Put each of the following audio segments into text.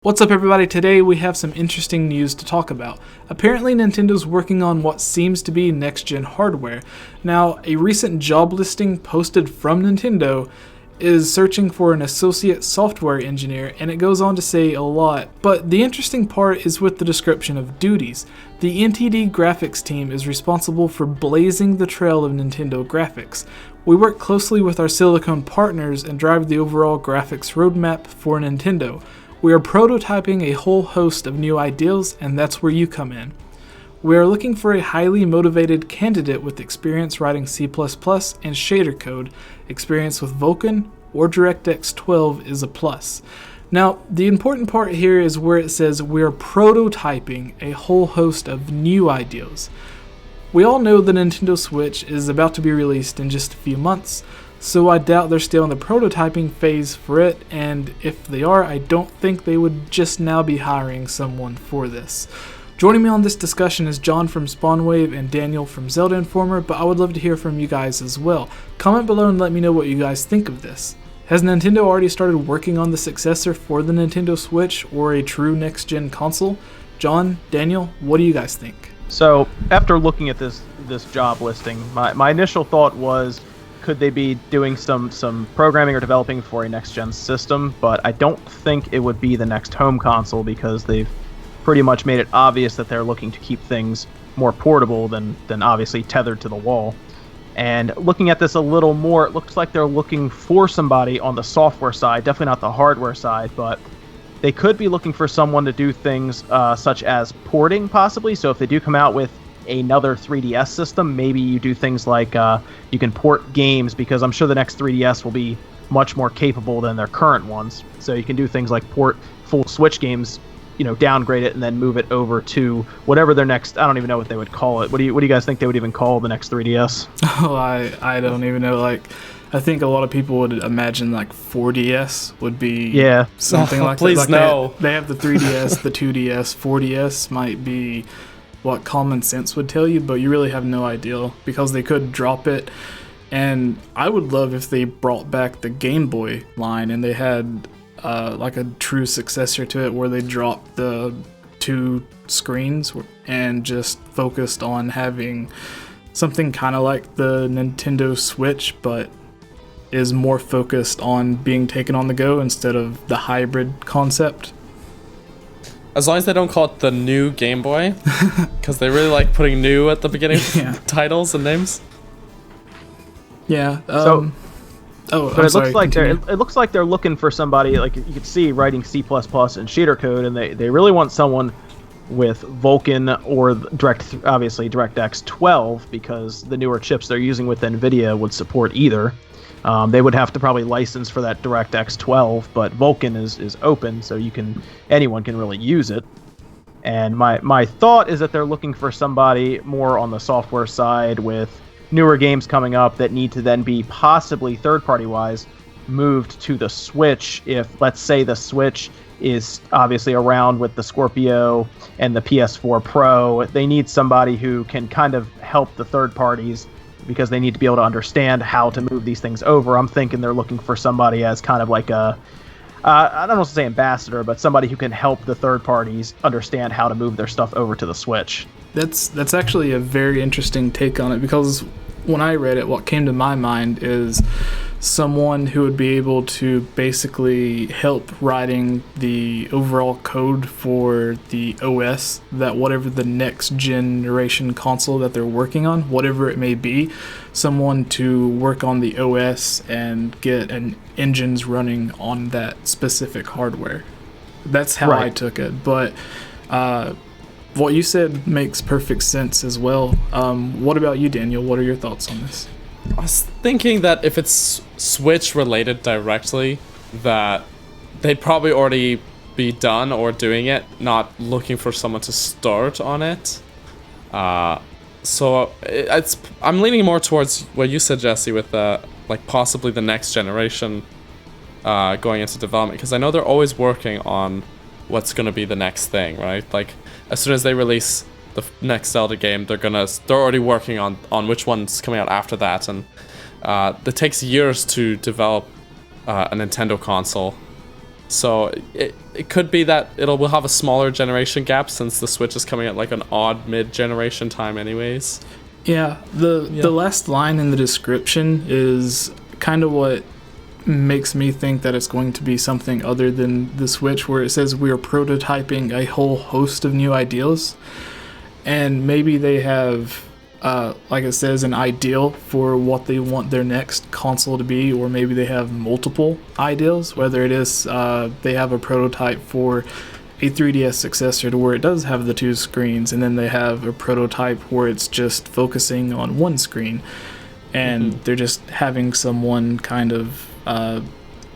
What's up everybody, today we have some interesting news to talk about. Apparently Nintendo's working on what seems to be next-gen hardware. Now, a recent job listing posted from Nintendo is searching for an associate software engineer, and it goes on to say a lot. But the interesting part is with the description of duties. The NTD graphics team is responsible for blazing the trail of Nintendo graphics. We work closely with our Silicon partners and drive the overall graphics roadmap for Nintendo. We are prototyping a whole host of new ideas, and that's where you come in. We are looking for a highly motivated candidate with experience writing C++ and shader code. Experience with Vulkan or DirectX 12 is a plus. Now, the important part here is where it says we are prototyping a whole host of new ideas. We all know the Nintendo Switch is about to be released in just a few months, so I doubt they're still in the prototyping phase for it, and if they are, I don't think they would just now be hiring someone for this. Joining me on this discussion is John from Spawnwave and Daniel from Zelda Informer, but I would love to hear from you guys as well. Comment below and let me know what you guys think of this. Has Nintendo already started working on the successor for the Nintendo Switch or a true next-gen console? John, Daniel, what do you guys think? So, after looking at this job listing, my initial thought was, could they be doing some programming or developing for a next-gen system? But I don't think it would be the next home console, because they've pretty much made it obvious that they're looking to keep things more portable than obviously tethered to the wall. And looking at this a little more, it looks like they're looking for somebody on the software side, definitely not the hardware side, but they could be looking for someone to do things such as porting, possibly. So if they do come out with another 3DS system, maybe you do things like you can port games, because I'm sure the next 3DS will be much more capable than their current ones. So you can do things like port full Switch games, downgrade it and then move it over to whatever their next, I don't even know what they would call it. What do you guys think they would even call the next 3DS? Oh, I don't even know. I think a lot of people would imagine 4DS would be something like please that. no. They have the 3DS, the 2DS, 4DS might be what common sense would tell you, but you really have no idea, because they could drop it. And I would love if they brought back the Game Boy line and they had a true successor to it, where they dropped the two screens and just focused on having something kind of like the Nintendo Switch, but is more focused on being taken on the go instead of the hybrid concept. As long as they don't call it the new Game Boy, because they really like putting new at the beginning of titles and names. Yeah. But it looks like they're looking for somebody, like you could see, writing C++ and shader code, and they really want someone with Vulkan or obviously DirectX 12, because the newer chips they're using with NVIDIA would support either. They would have to probably license for that DirectX 12, but Vulkan is open, so anyone can really use it. And my thought is that they're looking for somebody more on the software side, with newer games coming up that need to then be possibly third-party wise moved to the Switch. If, let's say, the Switch is obviously around with the Scorpio and the PS4 Pro, they need somebody who can kind of help the third parties, because they need to be able to understand how to move these things over. I'm thinking they're looking for somebody as kind of like a, I don't know to say ambassador, but somebody who can help the third parties understand how to move their stuff over to the Switch. That's actually a very interesting take on it, because when I read it, what came to my mind is someone who would be able to basically help writing the overall code for the OS, that whatever the next generation console that they're working on, whatever it may be, someone to work on the OS and get engines running on that specific hardware. That's how I took it. But what you said makes perfect sense as well. What about you, Daniel? What are your thoughts on this? I was thinking that if it's Switch related directly, that they'd probably already be done or doing it, not looking for someone to start on it. So I'm leaning more towards what you said, Jesse, with possibly the next generation going into development, because I know they're always working on what's going to be the next thing, right? Like, as soon as they release the next Zelda game, they're already working on which one's coming out after that, and it takes years to develop a Nintendo console. So it could be that we'll have a smaller generation gap since the Switch is coming at like an odd mid-generation time anyways. Yeah, the last line in the description is kind of what makes me think that it's going to be something other than the Switch, where it says we are prototyping a whole host of new ideas. And maybe they have, like it says, an ideal for what they want their next console to be, or maybe they have multiple ideals, whether it is they have a prototype for a 3DS successor to where it does have the two screens, and then they have a prototype where it's just focusing on one screen, and they're just having someone kind of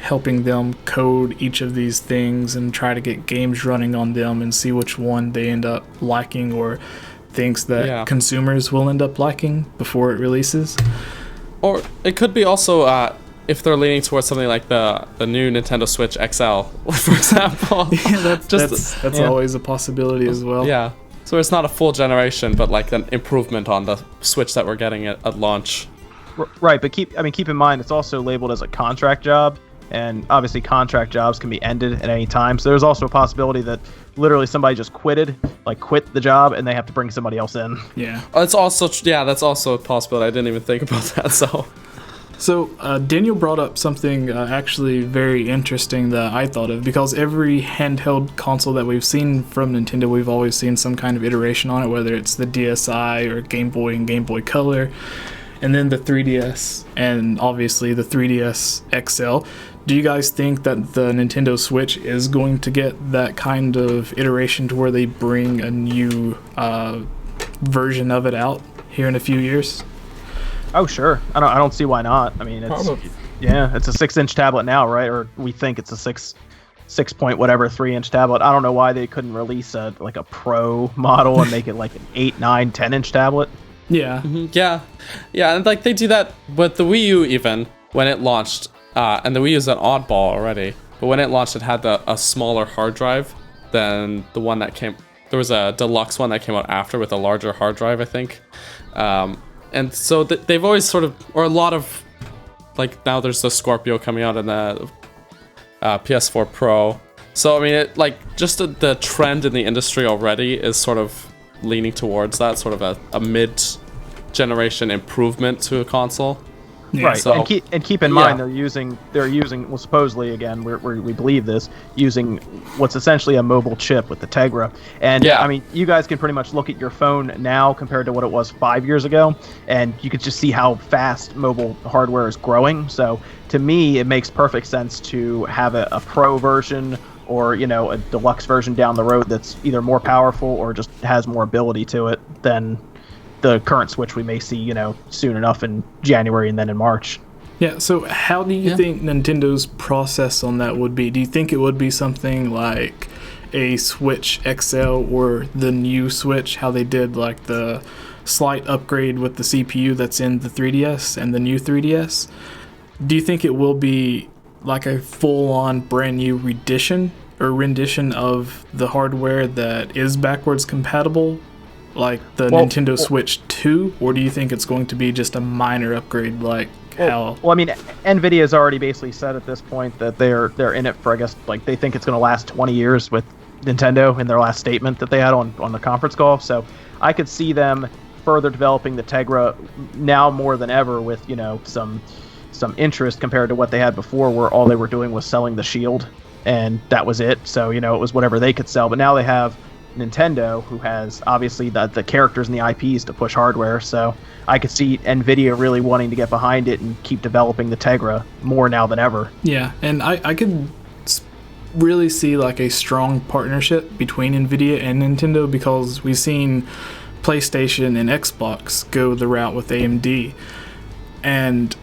helping them code each of these things and try to get games running on them and see which one they end up liking or thinks that consumers will end up liking before it releases. Or it could be also if they're leaning towards something like the new Nintendo Switch XL, for example. Yeah, that's always a possibility as well. Yeah. So it's not a full generation, but like an improvement on the Switch that we're getting at launch. Right, but keep in mind it's also labeled as a contract job, and obviously contract jobs can be ended at any time. So there's also a possibility that literally somebody just quit the job, and they have to bring somebody else in. Yeah. That's also a possibility. I didn't even think about that. So Daniel brought up something actually very interesting that I thought of, because every handheld console that we've seen from Nintendo, we've always seen some kind of iteration on it, whether it's the DSi or Game Boy and Game Boy Color, and then the 3DS, and obviously the 3DS XL. Do you guys think that the Nintendo Switch is going to get that kind of iteration to where they bring a new version of it out here in a few years? Oh, sure. I don't see why not. I mean, it's a 6-inch tablet now, right? Or we think it's a 6 point whatever 3-inch tablet. I don't know why they couldn't release a Pro model and make it like an 8, 9, 10-inch tablet. Yeah. Yeah, and like they do that with the Wii U even when it launched, and the Wii U is an oddball already, but when it launched it had a smaller hard drive than the one that came. There was a deluxe one that came out after with a larger hard drive, I think. And so they've always sort of, or a lot of, like now there's the Scorpio coming out in the PS4 Pro. So I mean, just the trend in the industry already is sort of leaning towards that sort of a mid-generation improvement to a console. Yeah. Right, so, and keep in mind they're using well, supposedly, again we believe this, using what's essentially a mobile chip with the Tegra. And I mean, you guys can pretty much look at your phone now compared to what it was 5 years ago, and you could just see how fast mobile hardware is growing. So to me, it makes perfect sense to have a Pro version, or a deluxe version down the road that's either more powerful or just has more ability to it than the current Switch we may see, soon enough in January and then in March. Yeah, so how do you think Nintendo's process on that would be? Do you think it would be something like a Switch XL or the new Switch, how they did like the slight upgrade with the CPU that's in the 3DS and the new 3DS? Do you think it will be like a full-on brand new rendition of the hardware that is backwards compatible, like the Nintendo Switch 2, or do you think it's going to be just a minor upgrade like how... Well, I mean, NVIDIA has already basically said at this point that they're in it for, I guess, like they think it's going to last 20 years with Nintendo in their last statement that they had on the conference call. So I could see them further developing the Tegra now more than ever with, some interest compared to what they had before, where all they were doing was selling the Shield, and that was it. So, it was whatever they could sell. But now they have Nintendo, who has obviously the characters and the IPs to push hardware. So I could see NVIDIA really wanting to get behind it and keep developing the Tegra more now than ever. Yeah, and I could really see like a strong partnership between NVIDIA and Nintendo, because we've seen PlayStation and Xbox go the route with AMD. And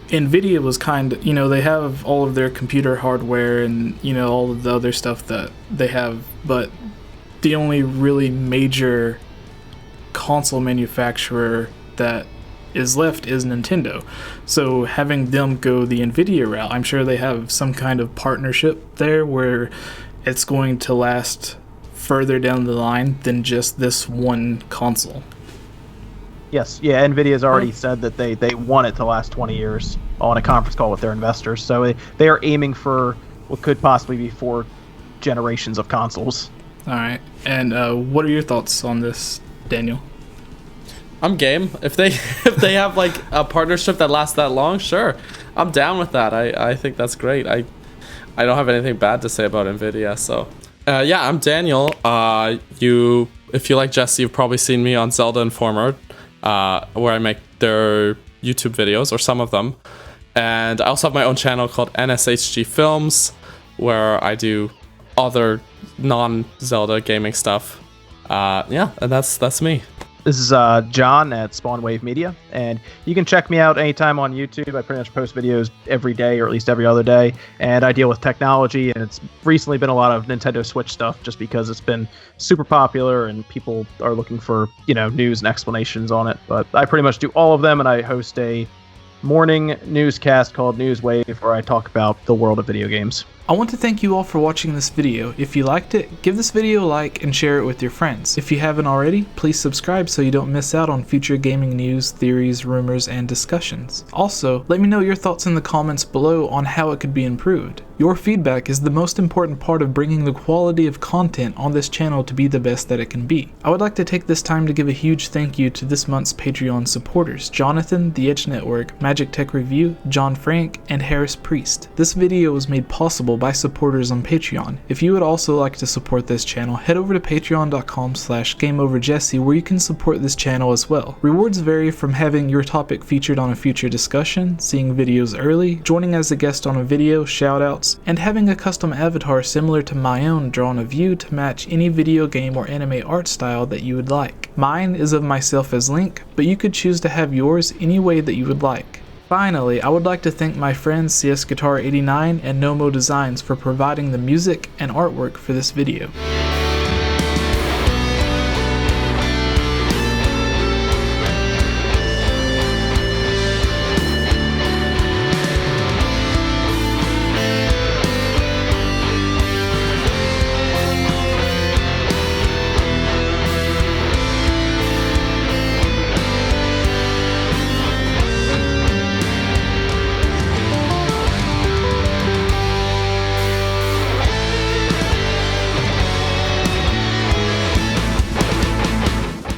NVIDIA was kind of, they have all of their computer hardware and, all of the other stuff that they have, but the only really major console manufacturer that is left is Nintendo. So having them go the NVIDIA route, I'm sure they have some kind of partnership there where it's going to last further down the line than just this one console. Yes, NVIDIA's already said that they want it to last 20 years on a conference call with their investors. So they are aiming for what could possibly be 4 generations of consoles. All right. And what are your thoughts on this, Daniel? I'm game. If they have like a partnership that lasts that long, sure, I'm down with that. I think that's great. I don't have anything bad to say about Nvidia. So yeah, I'm Daniel. If you like Jesse, you've probably seen me on Zelda Informer, where I make their YouTube videos, or some of them. And I also have my own channel called NSHG Films, where I do other non-Zelda gaming stuff. Yeah, and that's me. This is John at Spawn Wave Media, and you can check me out anytime on YouTube. I pretty much post videos every day, or at least every other day, and I deal with technology, and it's recently been a lot of Nintendo Switch stuff, just because it's been super popular and people are looking for, news and explanations on it. But I pretty much do all of them, and I host a morning newscast called Newswave, where I talk about the world of video games. I want to thank you all for watching this video. If you liked it, give this video a like and share it with your friends. If you haven't already, please subscribe so you don't miss out on future gaming news, theories, rumors, and discussions. Also, let me know your thoughts in the comments below on how it could be improved. Your feedback is the most important part of bringing the quality of content on this channel to be the best that it can be. I would like to take this time to give a huge thank you to this month's Patreon supporters: Jonathan, The Edge Network, Magic Tech Review, John Frank, and Harris Priest. This video was made possible by supporters on Patreon. If you would also like to support this channel, head over to patreon.com/GameOverJesse, where you can support this channel as well. Rewards vary from having your topic featured on a future discussion, seeing videos early, joining as a guest on a video, shoutouts, and having a custom avatar similar to my own drawn a view to match any video game or anime art style that you would like. Mine is of myself as Link, but you could choose to have yours any way that you would like. Finally, I would like to thank my friends CS Guitar 89 and Gnomo Designs for providing the music and artwork for this video.